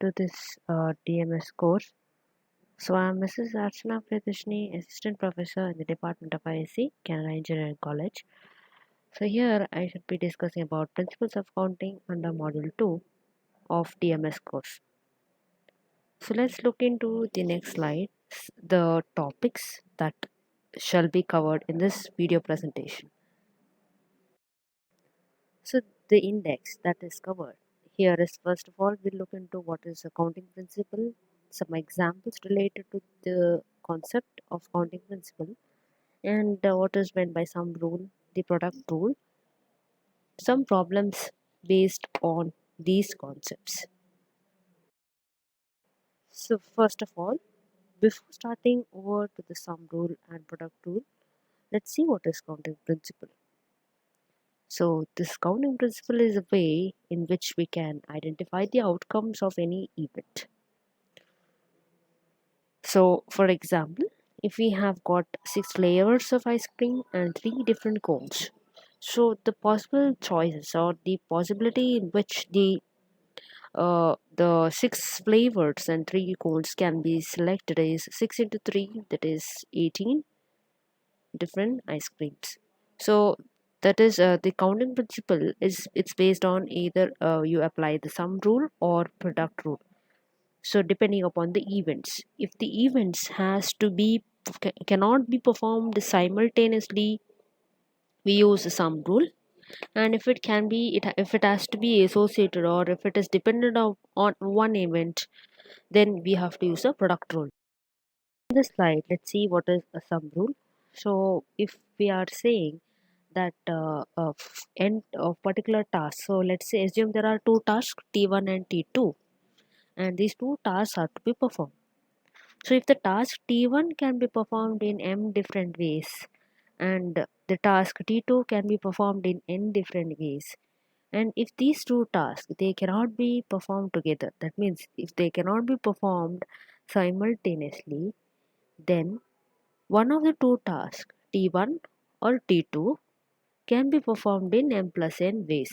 to this DMS course. So I'm Mrs. Archana Priyadarshini, Assistant Professor in the Department of ISC, Canada Engineering College. So here I should be discussing about Principles of Counting under Module 2 of DMS course. So let's look into the next slide, the topics that shall be covered in this video presentation. So the index that is covered here is, first of all, we'll look into what is a counting principle, some examples related to the concept of counting principle, and what is meant by sum rule, the product rule, some problems based on these concepts. So first of all, before starting over to the sum rule and product rule, let's see what is counting principle. So this counting principle is a way in which we can identify the outcomes of any event. So for example, if we have got 6 flavors of ice cream and 3 different cones, so the possible choices or the possibility in which the 6 flavors and 3 cones can be selected is 6 into 3, that is 18 different ice creams. So that is the counting principle is, it's based on either you apply the sum rule or product rule. So depending upon the events, if the events has to be cannot be performed simultaneously, we use the sum rule, and if it can be if it has to be associated or if it is dependent on one event, then we have to use a product rule. In this slide, let's see what is a sum rule. So if we are saying that end of particular task, so let's say assume there are two tasks, T1 and T2, and these two tasks are to be performed. So if the task T1 can be performed in m different ways and the task T2 can be performed in n different ways, and if these two tasks they cannot be performed together, that means if they cannot be performed simultaneously, then one of the two tasks, T1 or T2, can be performed in m plus n ways.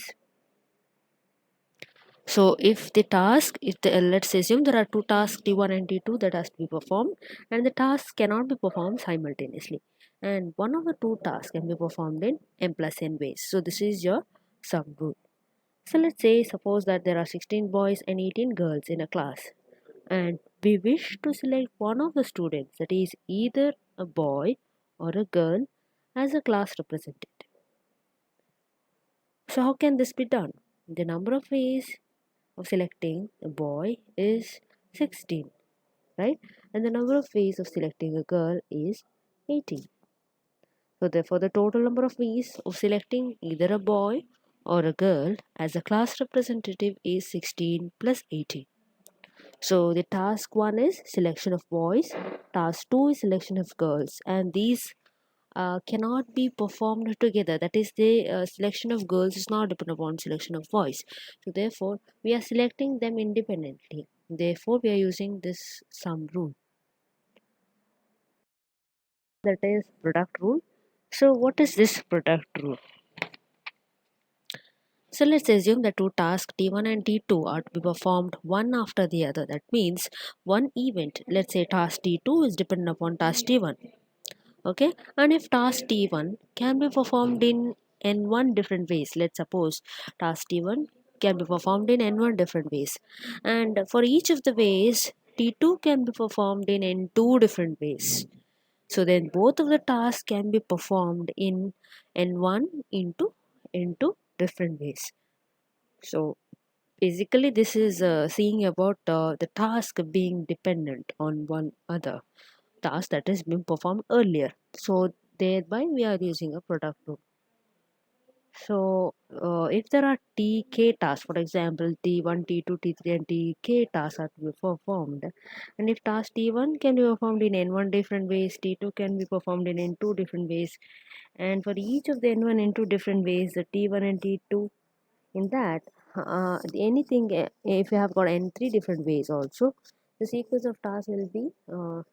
So if the task, let's assume there are two tasks T1 and T2 that has to be performed, and the tasks cannot be performed simultaneously, and one of the two tasks can be performed in m plus n ways. So this is your sum rule. So let's say suppose that there are 16 boys and 18 girls in a class, and we wish to select one of the students, that is either a boy or a girl, as a class representative. So how can this be done? The number of ways of selecting a boy is 16, right? And the number of ways of selecting a girl is 18. So therefore the total number of ways of selecting either a boy or a girl as a class representative is 16 plus 18. So the task 1 is selection of boys, task 2 is selection of girls, and these cannot be performed together. That is, the selection of girls is not dependent upon selection of boys. So therefore we are selecting them independently. Therefore we are using this sum rule, that is product rule. So what is this product rule? So let's assume that two tasks T1 and T2 are to be performed one after the other. That means one event, let's say task T2 is dependent upon task T1. Okay, and if task T1 can be performed in n1 different ways, let's suppose task T1 can be performed in n1 different ways, and for each of the ways T2 can be performed in n2 different ways. So then both of the tasks can be performed in n1 into n2 different ways. So basically this is seeing about the task being dependent on one other task that has been performed earlier. So thereby we are using a product rule. So if there are tk tasks, for example t1, t2, t3 and tk tasks are to be performed, and if task t1 can be performed in n1 different ways, t2 can be performed in n2 different ways, and for each of the n1 n2 different ways, the t1 and t2, in that anything if you have got n3 different ways also, the sequence of tasks will be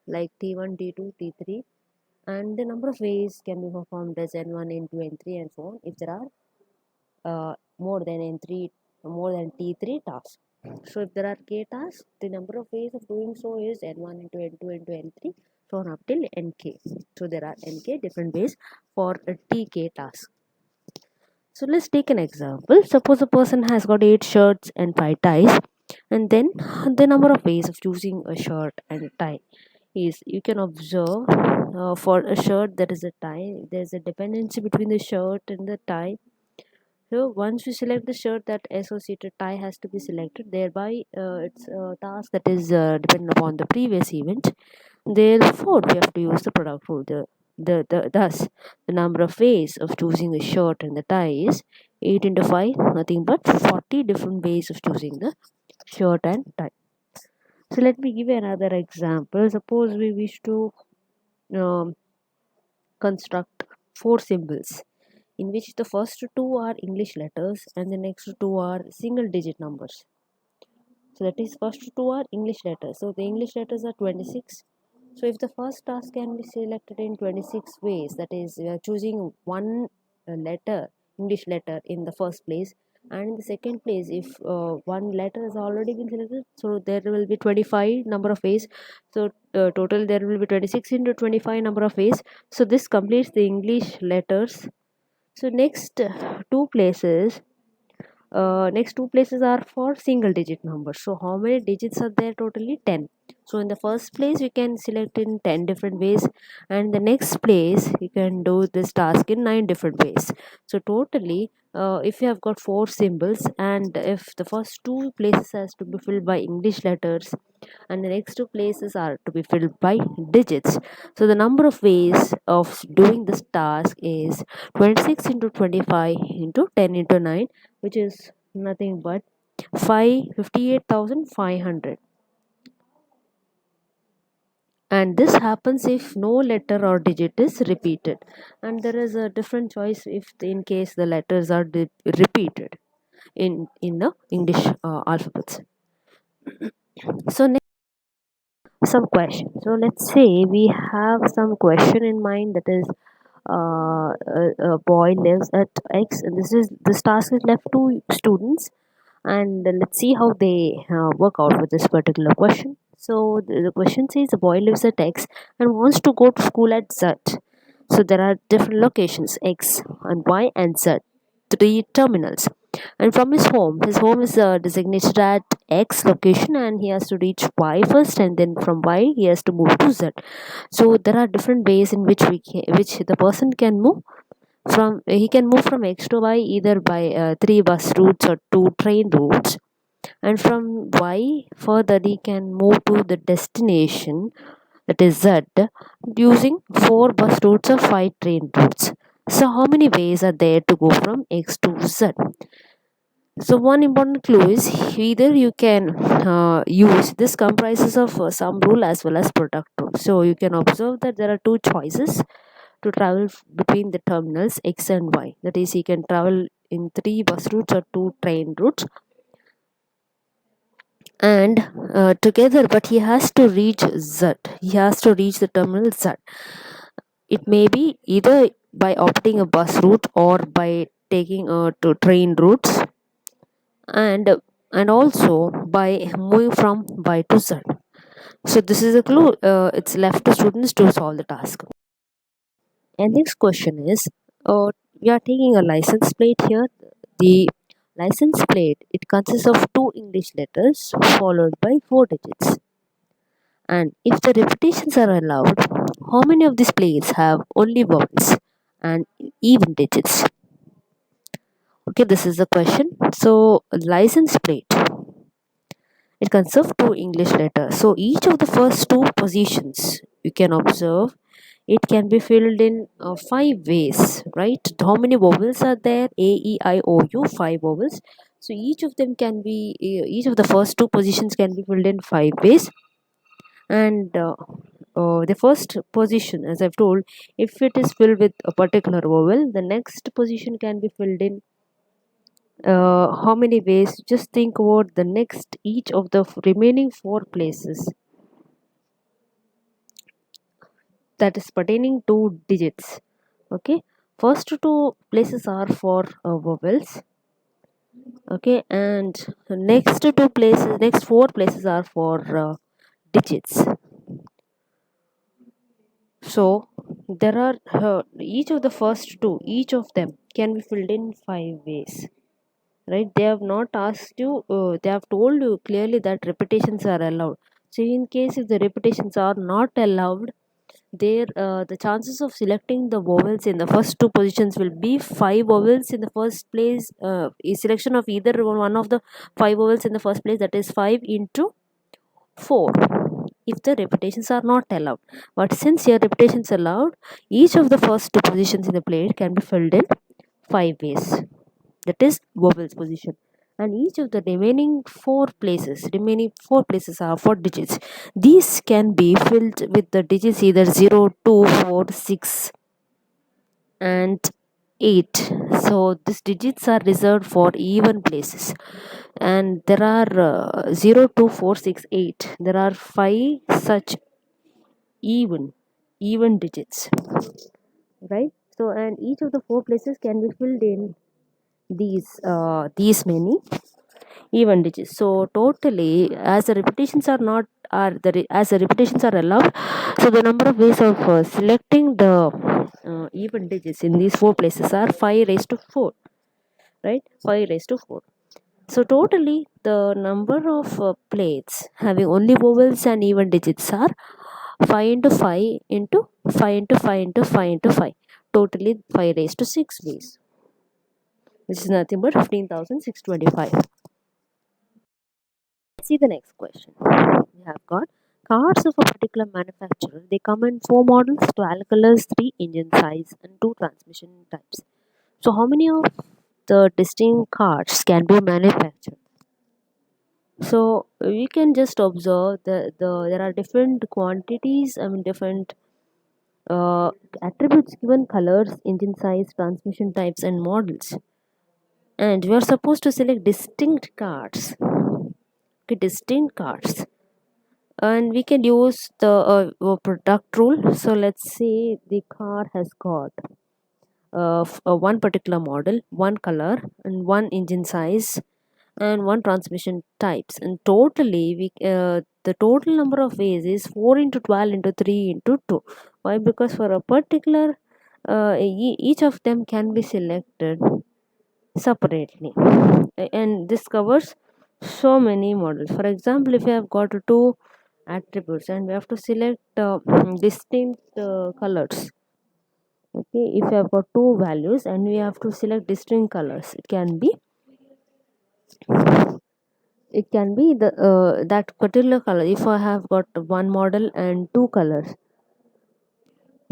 like t1, t2, t3, and the number of ways can be performed as n1, n2, n3 and so on if there are more than n3, more than t3 tasks. So if there are k tasks, the number of ways of doing so is n1 into n2 into n3, so on up till nk. So there are nk different ways for a tk task. So let's take an example. Suppose a person has got 8 shirts and 5 ties, and then the number of ways of choosing a shirt and a tie is, you can observe, for a shirt there is a tie, there's a dependency between the shirt and the tie. So once we select the shirt, that associated tie has to be selected. Thereby, it's a task that is dependent upon the previous event. Therefore, we have to use the product rule. Thus, the number of ways of choosing a shirt and the tie is 8 into 5, nothing but 40 different ways of choosing the shirt and tie. So let me give you another example. Suppose we wish to um, construct 4 symbols, in which the first two are English letters and the next two are single digit numbers. So that is, first two are English letters. So the English letters are 26. So if the first task can be selected in 26 ways, that is, we are choosing one letter, English letter in the first place, and in the second place, if one letter has already been selected, so there will be 25 number of ways. So total there will be 26 into 25 number of ways. So this completes the English letters. So next two places are for single digit numbers. So how many digits are there? Totally 10. So in the first place you can select in 10 different ways, and the next place you can do this task in 9 different ways. So totally, if you have got 4 symbols, and if the first two places has to be filled by English letters and the next two places are to be filled by digits, so the number of ways of doing this task is 26 into 25 into 10 into 9, which is nothing but 58,500. And this happens if no letter or digit is repeated, and there is a different choice if in case the letters are repeated in the English alphabets. So next, some question. So let's say we have some question in mind, that is, a boy lives at X, and this task is left to students, and let's see how they work out with this particular question. So the question says a boy lives at X and wants to go to school at Z. So there are different locations, X and Y and Z, three terminals. And from his home is designated at X location, and he has to reach Y first, and then from Y he has to move to Z. So there are different ways in which the person can move from. He can move from X to Y either by 3 bus routes or 2 train routes, and from Y further he can move to the destination, that is Z, using 4 bus routes or 5 train routes. So how many ways are there to go from X to Z? So one important clue is, either you can use this comprises of sum rule as well as product rule. So you can observe that there are two choices to travel between the terminals X and Y. That is, he can travel in 3 bus routes or 2 train routes, and together, but he has to reach Z. He has to reach the terminal Z. It may be either by opting a bus route or by taking to train routes, and also by moving from Y to Z. So this is a clue. It's left to students to solve the task. And next question is, we are taking a license plate here. The license plate, it consists of 2 English letters followed by 4 digits. And if the repetitions are allowed, how many of these plates have only vowels and even digits? Okay, this is the question. So license plate, it consists of 2 English letters. So each of the first 2 positions, you can observe, it can be filled in 5 ways, right? How many vowels are there? A, E, I, O, U, 5 vowels. So each of them can be, each of the first 2 positions can be filled in 5 ways. And the first position, as I've told, if it is filled with a particular vowel, the next position can be filled in how many ways? Just think about the next, each of the remaining 4 places that is pertaining to digits. Okay, first 2 places are for vowels, Okay, and next four places are for digits. So there are each of the first two, each of them can be filled in five ways. Right? They have not asked you. They have told you clearly that repetitions are allowed. So in case if the repetitions are not allowed, there the chances of selecting the vowels in the first two positions will be five vowels in the first place. Is selection of either one of the five vowels in the first place, that is 5 into 4, if the repetitions are not allowed. But since your repetitions allowed, each of the first two positions in the plate can be filled in five ways, that is vowels position. And each of the remaining four places are for digits. These can be filled with the digits either 0, 2, 4, 6, and 8. So these digits are reserved for even places, and there are 0, 2, 4, 6, 8. There are five such even digits, right? So and each of the four places can be filled in these many even digits. So totally, as the repetitions are not are the re- as the repetitions are allowed, so the number of ways of selecting the even digits in these four places are 5 raised to 4, right? 5 raised to 4. So totally, the number of plates having only vowels and even digits are 5 into 5 into 5 into 5 into 5 into 5. Totally 5 raised to 6 ways, which is nothing but 15,625. See the next question. We have got cars of a particular manufacturer. They come in 4 models, 12 colors, 3 engine size, and 2 transmission types. So, how many of the distinct cars can be manufactured? So, we can just observe there are different quantities, different uh, attributes given: colors, engine size, transmission types, and models. And we are supposed to select distinct cars. Okay, distinct cars, and we can use the product rule. So let's say the car has got one particular model, one color, and one engine size, and one transmission types, and totally the total number of ways is 4 into 12 into 3 into 2. Why? Because for a particular each of them can be selected separately, and this covers so many models. For example, if you have got two attributes and we have to select distinct colors. Okay, if you have got two values and we have to select distinct colors, it can be the that particular color. If I have got one model and two colors,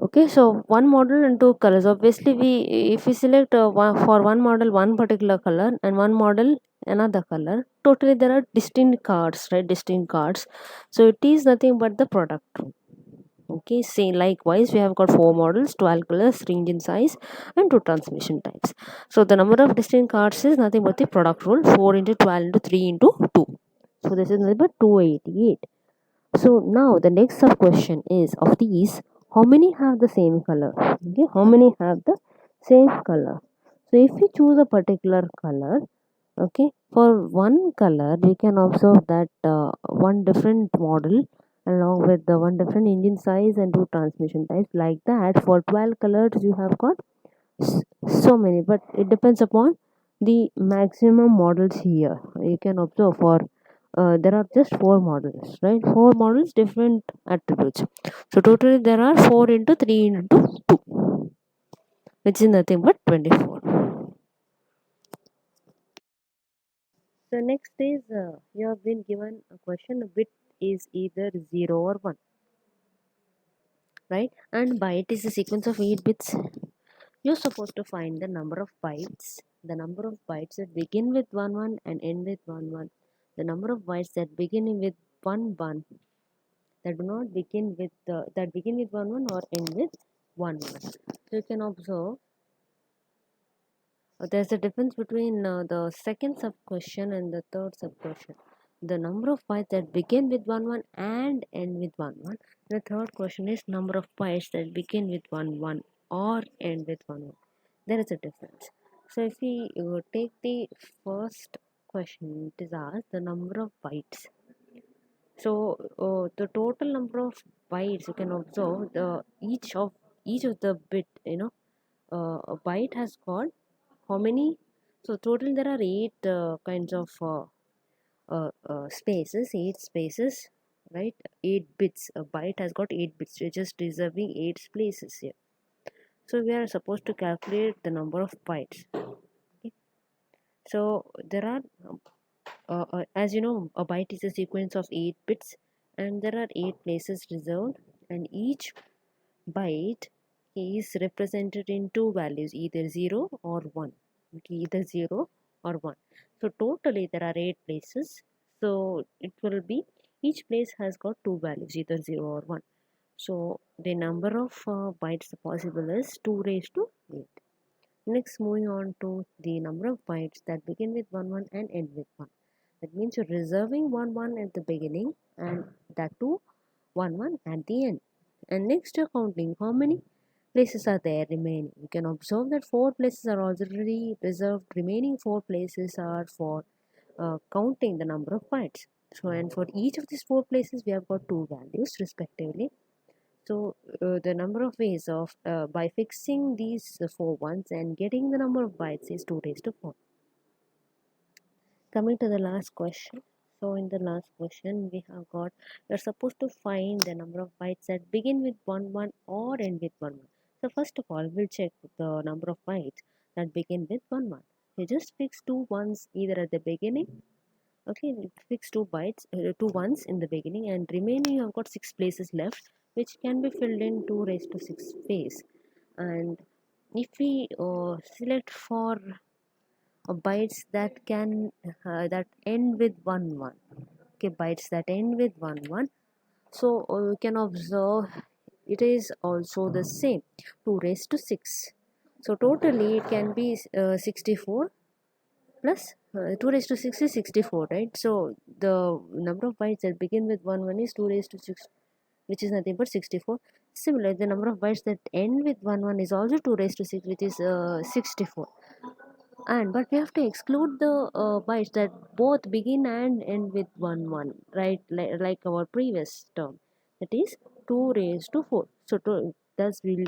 okay, so one model and two colors. Obviously, we if we select for one model one particular color and one model another color, totally there are distinct cards, right? Distinct cards. So it is nothing but the product. Okay, say likewise, we have got 4 models, 12 colors, 3 engine size, and 2 transmission types. So the number of distinct cards is nothing but the product rule: 4 into 12 into 3 into 2. So this is nothing but 288. So now the next sub question is, of these, how many have the same color? Okay, how many have the same color? So if we choose a particular color, okay, for one color we can observe that one different model along with the one different engine size and two transmission types. Like that, for 12 colors you have got so many, but it depends upon the maximum models here. You can observe for there are just 4 models, right? 4 models, different attributes. So totally there are 4 into 3 into 2, which is nothing but 24. So next is you have been given a question: a bit is either 0 or 1, right? And byte is a sequence of 8 bits. You're supposed to find the number of bytes that begin with 1 1 and end with 1 1, the number of bytes that begin with 1 1, that do not begin with that begin with 1 1 or end with 1 1. So you can observe there's a difference between the second sub question and the third sub question. The number of bytes that begin with 1 1 and end with 1 1. The third question is number of bytes that begin with 1 1 or end with 1 1. There is a difference. So if we take the first question, it is asked the number of bytes. So the total number of bytes, you can observe the each of the bit, a byte has got how many. So total there are eight kinds of spaces, eight spaces, right? Eight bits. A byte has got eight bits. We're just reserving eight places here. So we are supposed to calculate the number of bytes. Okay. So there are as you know, a byte is a sequence of 8 bits, and there are 8 places reserved, and each byte is represented in two values, either 0 or 1. Okay, either 0 or 1. So totally there are 8 places. So it will be, each place has got two values, either 0 or 1. So the number of bytes possible is 2 raised to 8. Next, moving on to the number of bytes that begin with 1 1 and end with 1. That means you're reserving 1 1 at the beginning and that too 1 1 at the end. And next, you're counting how many places are there remaining. You can observe that 4 places are already reserved. Remaining 4 places are for counting the number of bytes. So, and for each of these 4 places, we have got two values respectively. So the number of ways of by fixing these four ones and getting the number of bytes is 2 raised to 4. Coming to the last question. So in the last question we have got, we are supposed to find the number of bytes that begin with 1 1 or end with 1 1. So first of all we'll check the number of bytes that begin with 1 1. You just fix two ones either at the beginning. Okay, fix two ones in the beginning, and remaining I've got 6 places left, which can be filled in 2 raised to 6 space. And if we select for bytes that end with 1 1, okay, bytes that end with 1 1, so you can observe it is also the same, 2 raised to 6. So totally it can be 64 plus 2 raised to 6 is 64, right? So the number of bytes that begin with 1 1 is 2 raised to 6, which is nothing but 64. Similarly, the number of bytes that end with 1 1 is also 2 raised to 6, which is 64. And but we have to exclude the bytes that both begin and end with 1 1, right? Like our previous term, that is 2 raised to 4. So thus we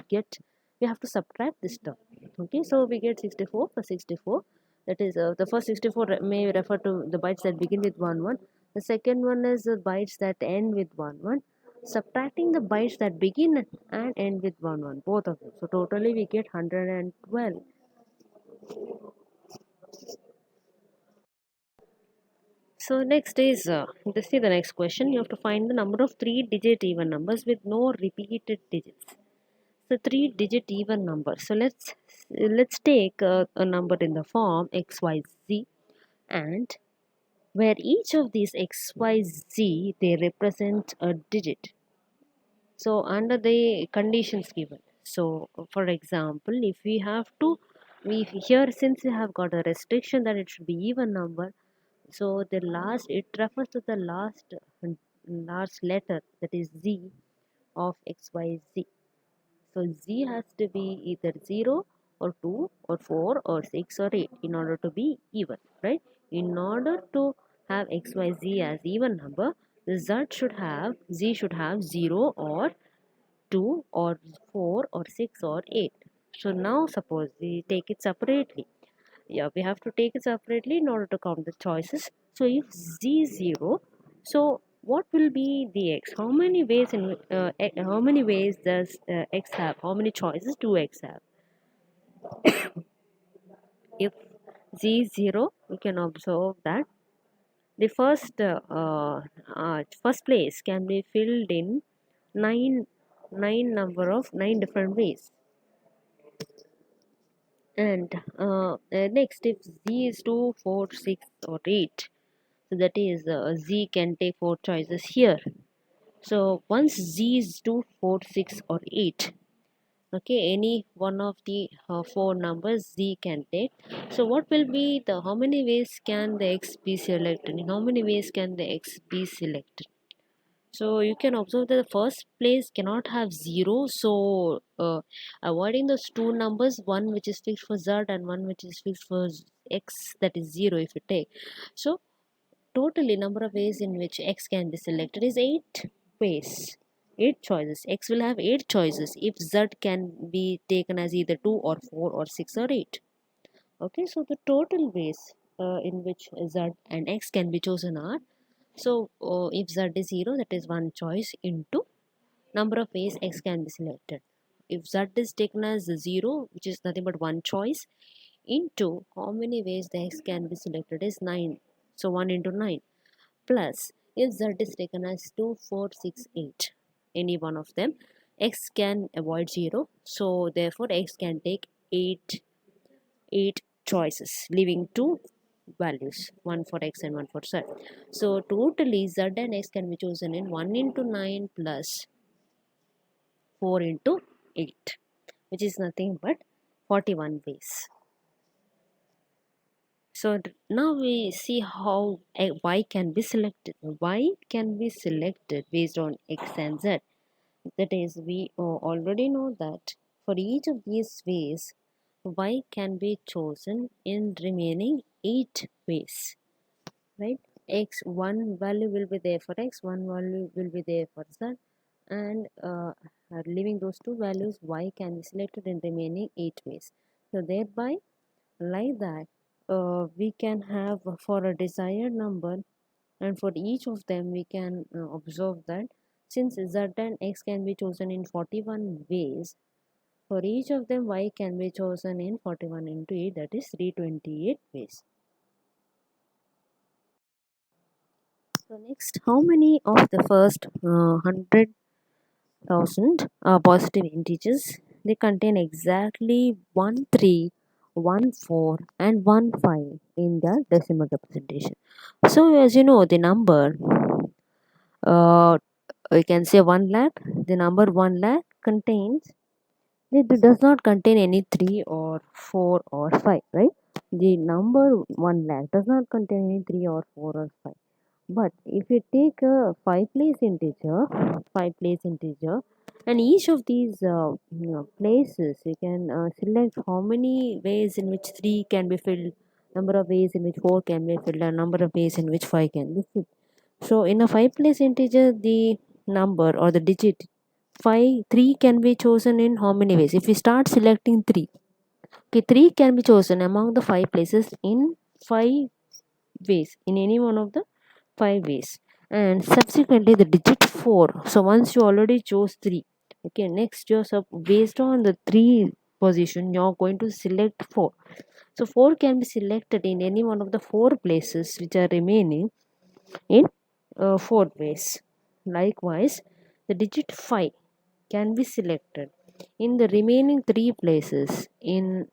have to subtract this term. Okay, so we get 64 plus 64. That is the first 64 may refer to the bytes that begin with 1 1. The second one is the bytes that end with 1 1. Subtracting the bytes that begin and end with 1 1, both of them. So totally we get 112. So next is let's see the next question. You have to find the number of three-digit even numbers with no repeated digits. So three-digit even number. So let's take a number in the form x y z, and where each of these x y z they represent a digit. So under the conditions given. So for example, if we have to, we here since we have got a restriction that it should be even number, so the last, it refers to the last letter, that is z of xyz. So z has to be either 0 or 2 or 4 or 6 or 8 in order to be even, right? In order to have xyz as even number, the z should have 0 or 2 or 4 or 6 or 8. So now suppose we take it separately. Yeah, we have to take it separately in order to count the choices. So if z is 0, so what will be the x? How many ways does x have? How many choices do x have? If z is 0, we can observe that the first place can be filled in nine nine different ways. And next, if z is 2, 4, 6 or 8, so that is z can take 4 choices here. So once z is 2, 4, 6 or 8, okay, any one of the 4 numbers z can take. So what will be the, how many ways can the x be selected? In how many ways can the x be selected? So you can observe that the first place cannot have 0. So avoiding those two numbers, one which is fixed for z and one which is fixed for x, that is 0 if you take. So totally number of ways in which x can be selected is 8 ways. 8 choices. X will have 8 choices if z can be taken as either 2 or 4 or 6 or 8. Okay, so the total ways in which z and x can be chosen are, so if z is 0, that is one choice, into number of ways x can be selected. If z is taken as 0, which is nothing but one choice, into how many ways the x can be selected is 9. So 1 into 9, plus if z is taken as 2, 4, 6, 8, any one of them, x can avoid 0. So therefore x can take 8 choices, leaving two values, one for x and one for z. So totally z and x can be chosen in 1 into 9 plus 4 into 8, which is nothing but 41 ways. So now we see how y can be selected. Y can be selected based on x and z. That is, we already know that for each of these ways, y can be chosen in remaining 8 ways, right? X, one value will be there for x, one value will be there for z, and leaving those two values, y can be selected in remaining 8 ways. So thereby, like that, we can have for a desired number, and for each of them we can observe that since z and x can be chosen in 41 ways, for each of them y can be chosen in 41 into 8, that is 328 ways. So next, how many of the first 100,000 positive integers? They contain exactly 1 3, 1 4 and 1 5 in their decimal representation. So as you know, the number, uh, you can say 1 lakh, the number 1 lakh contains, it does not contain any 3 or 4 or 5, right? The number 1 lakh does not contain any 3 or 4 or 5. But if you take a 5 place integer, and each of these places, you can select how many ways in which 3 can be filled, number of ways in which 4 can be filled, and number of ways in which 5 can be filled. So in a 5 place integer, the number or the digit 3 can be chosen in how many ways? If we start selecting 3, okay, 3 can be chosen among the 5 places in 5 ways, in any one of the 5 ways, and subsequently the digit 4. So once you already chose 3, okay, next you're based on the 3 position, you're going to select 4. So 4 can be selected in any one of the 4 places which are remaining in 4 ways. Likewise, the digit 5 can be selected in the remaining 3 places in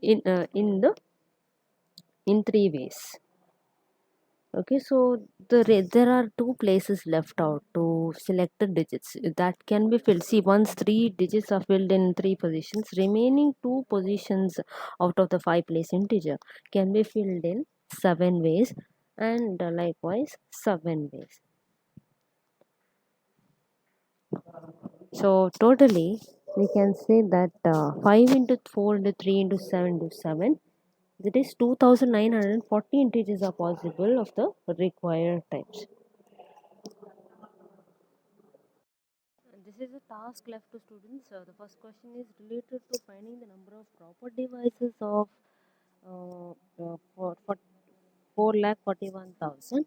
the in 3 ways. Okay, so there are 2 places left out to select the digits that can be filled. See, once 3 digits are filled in 3 positions, remaining 2 positions out of the 5 place integer can be filled in 7 ways, and likewise 7 ways. So totally we can say that 5 into 4 into 3 into 7 into 7, that is 2940 integers are possible of the required types. This is a task left to students. The first question is related to finding the number of proper devices of for 4,41,000.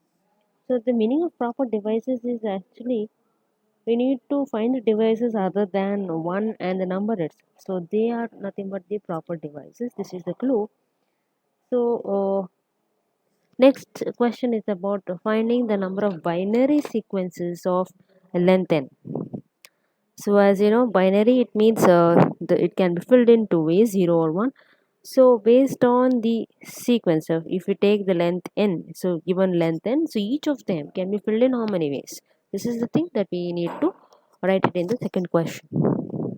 So the meaning of proper devices is actually we need to find the devices other than 1 and the number itself. So they are nothing but the proper devices. This is the clue. So next question is about finding the number of binary sequences of length n. So as you know, binary, it means it can be filled in two ways, 0 or 1. So based on the sequence of, if we take the length n, so given length n, so each of them can be filled in how many ways? This is the thing that we need to write it in the second question.